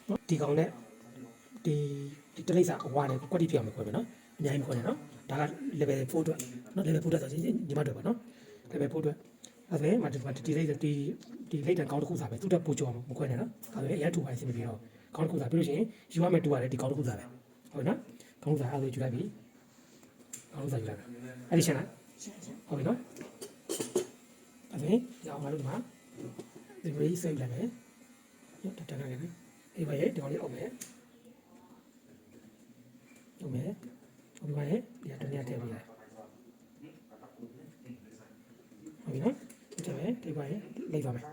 နော်ဒီကောင်နဲ့ဒီတလိပ်စာအဝါနဲ့ကွက်တိပြောင်းမယ်ခွဲမယ်နော်အများကြီးမခွဲနဲ့နော်ဒါက level 4အတွက်နော် level 4အတွက်ဆိုရင်ညီမတို့ပေါ့နော် level 4အတွက်အဲ့ဒါမှဒီလိပ်တန်ကောင်းတစ်ခုစားပဲသူ့တက်ပို့ကြောမခွဲနဲ့နော်ဒါဆိုရင်အရင်ထူပါစီမပြီးတော့ကောင်းတစ်ခုစားပြီးလို့ရှိရင်ယူရမယ်တူရတယ်ဒီကောင်းတစ်ခုစားပဲဟုတ်နော်ကောင်းစားအဲ့လိုယူလိုက်ပြီကောင်းစားယူလိုက်ပြီအဲ့ဒီရှင်းလားဟုတ်ပြီနော်အဲ့ဒါရအောင်လို့ဒီမှာဒီလိုရေးစိတ်လိုက်မယ်တတ်တယ်နော်အေးပါရဲ့ဒီကောင်လေးအုပ်မယ်ဟုတ်ပြီပါရဲ့ဒီအတူနဲ့ထည့်ပေးလိုက်ဟုတ်ပြီနော်ဒီပါရဲ့လိုက်ပါမယ်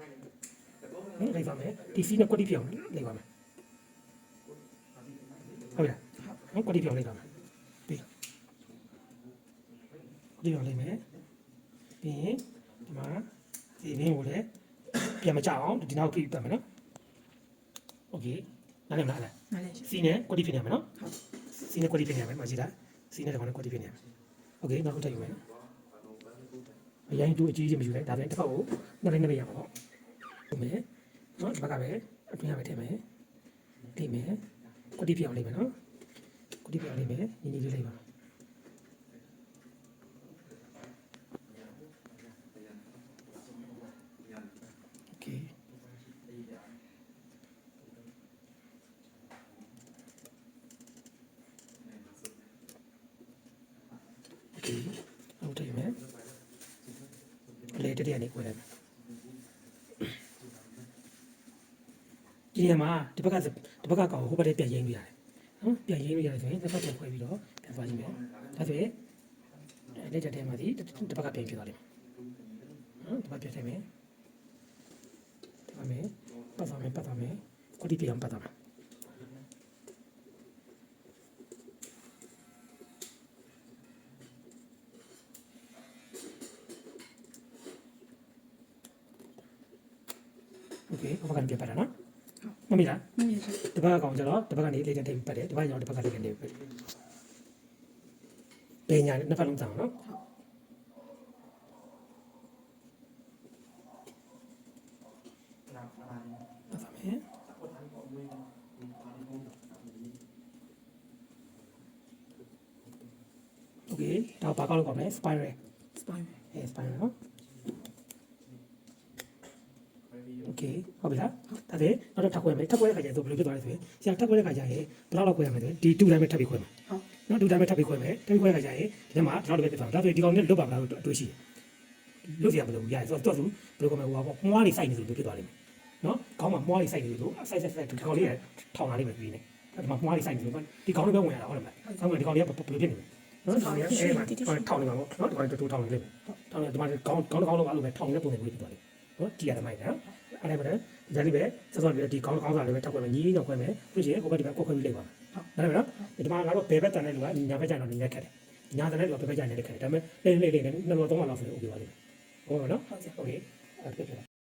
လိုက်ပါမယ်ဒီစီနဲ့ကွက်တိပြောင်းလိုက်ပါမယ်ဟုတ်လားကွက်တိပြောင်းလိုက်ပါမယ်ပြီးဒီပြောင်းလိုက်မယ်ပြီးရင်ဒီမှာဒီဘင်းကိုလည်းပြန်မကြအောင်ဒီနောက်ပြီးပတ်မယ်နော်โอเคနားလည်မလားနားလည်စီနဲ့ကွက်တိဖြစ်နေမယ်နော်ဟုတ်စီနဲ့ကွက်တိဖြစ်နေမယ်မကြည့်လားစီနဲ့တော့ကွက်တိဖြစ်နေမယ်โอเคနောက်ထပ်ယူမယ်အရင်တူအကြီးကြီးမယူလိုက်ဒါပြန်တစ်ဖက်ကိုနှစ်လိုက်ရမှာပေါ့ဟုတ်မယ်နော်ဒီဘက်ကပဲအတွင်းရပဲထည့်မယ်လိမ့်မယ်ကွက်တိဖြစ်အောင်လိမ့်မယ်နော်ကွက်တိဖြစ်အောင်လိမ့်မယ်ညီညီလေးလိုက်ပါโอเคဟုတ်တယ်မယ်လေတည်းကနေခွဲလိုက်ဒီနေရာမှာဒီဘက်ကကောင်ဟိုဘက်လေးပြန်ရင်းပြရတယ်နော်ပြန်ရင်းပြရတယ်ဆိုရင်တစ်ဖက်ပြန်ခွဲပြီးတော့ပြန်သွားကြည့်မယ်ဒါဆိုရင်လက်ချက်ထဲမှာဒီတစ်ဖက်ကပြန်ဖြစ်သွားလိမ့်မယ်နော်ဒီဘက်ပြန်ထိုင်မယ်ဒီမှာမယ်ပတ်သွားမယ်ခွတိပြန်ပတ်သွားမယ်โอเคဘက်ကနေပြန်ပတ်တာနော်မမီလားမမီဒီဘက်ကောင်ကျတော့ဒီဘက်ကနေလေးတင်ပတ်တယ်ဒီဘက်ကျတော့ဒီဘက်ကလေးတင်ပတ်တယ်ပညာနှစ်ဖက်လုံးတောင်းနော်โอเคဒါဘာကောက်လို့ခေါ်မလဲ spiral နော်โอเคဟုတ်ပြီလားဒါဆိုနောက်တော့ထပ်ခွဲမယ်ထပ်ခွဲတဲ့ခါကျရင်သူဘယ်လိုဖြစ်သွားလဲဆိုရင်ဆရာထပ်ခွဲတဲ့ခါကျရင်ဘယ်လောက်ခွဲရမလဲဒီ2တိုင်းပဲထပ်ပြီးခွဲမှာဟုတ်နော်2တိုင်းပဲထပ်ပြီးခွဲမယ်ထပ်ပြီးခွဲတဲ့ခါကျရင်ဒီမှာဒီလောက်ပဲဖြစ်သွားတယ်ဒါဆိုရင်ဒီကောင်နဲ့လွတ်ပါမလားလို့အတွေ့ရှိတယ်လွတ်ရမလို့ရတယ်ဆိုတော့သူဘယ်လိုခေါ်မလဲဟိုကမွားလေးစိုက်နေလို့ဖြစ်သွားလိမ့်မယ်နော်ခေါင်းမှာမွားလေးစိုက်နေလို့စိုက်ဒီကောင်လေးထောင်လာလိမ့်မယ်ပြီးနေအဲ့မှာမွားလေးစိုက်နေလို့ဒီကောင်လေးပဲဝင်ရတာဟုတ်တယ်မလားဆောင်းကဒီကောင်လေးကဘယ်လိုဖြစ်နေလဲနော်ထောင်ရအဲ့မှာထောင်နေမှာပေါ့နော်ဒီကောင်လေးတူထောင်နေလိမ့်မယ်ထောင်နေဒီမှာခေါင်းလုံးအဲ့လိုပဲထောင်နေတဲ့ပုံစံမျိုးဖြစ်သွားလိမ့်မယ်နော်ကြည့်ရတဲ့မိုက်နော်အဲ့ဒါပဲဒါလေးပဲစောစောပြီးဒီကောင်းစားလေးပဲထောက်ခွဲမယ်ညီးတော့ခွဲမယ်ပြီးရင်ဟိုဘက်ဒီဘက်ကိုခွဲပြီးလိုက်ပါမယ်ဟုတ်ဒါပဲနော်ဒီမှာကတော့ဘယ်ဘက်တန်တဲ့လူကညာဘက်ကျတော့နေရက်ခက်တယ်ညာတန်တဲ့လူကဘယ်ဘက်ကျနေရက်ခက်တယ်ဒါပေမဲ့လေးနှလုံးသုံးပါလောက်ဆိုရင် okay ပါလိမ့်မယ်ဟုတ်ပါနော်ဟုတ်ကဲ့အဲ့ဒါဖြစ်